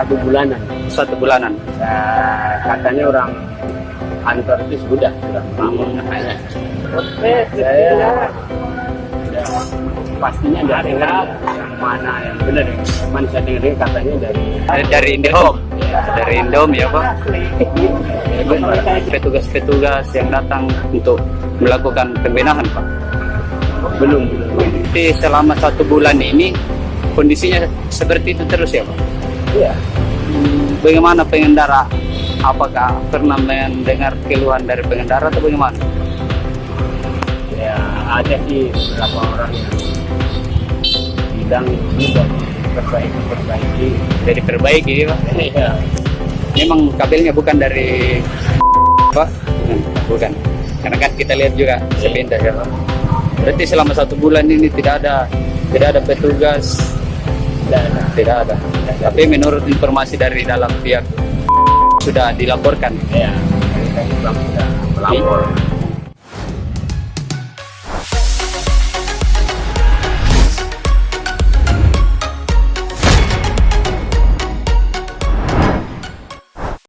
1 bulanan. 1 bulanan. Katanya orang kantor itu sudah melapor katanya. Saya ya, pastinya dari yang mana yang benar ya. Cuman saya dengar katanya Dari Indihome. Dari Indihome ya Pak. Petugas-petugas yang datang untuk melakukan pembenahan Pak. belum. Jadi selama 1 bulan ini kondisinya seperti itu terus ya Pak. Iya. Bagaimana pengendara? Apakah pernah mendengar keluhan dari pengendara atau bagaimana? Ya ada sih beberapa orang yang bilang juga perbaiki. Dari perbaiki Pak. Iya. Memang kabelnya bukan dari Pak? Bukan. Karena kan kita lihat juga sepintas ya Pak. Berarti selama 1 bulan ini tidak ada petugas, tidak ada. Tapi menurut informasi dari dalam pihak sudah dilaporkan. Ya, kita juga sudah melapor.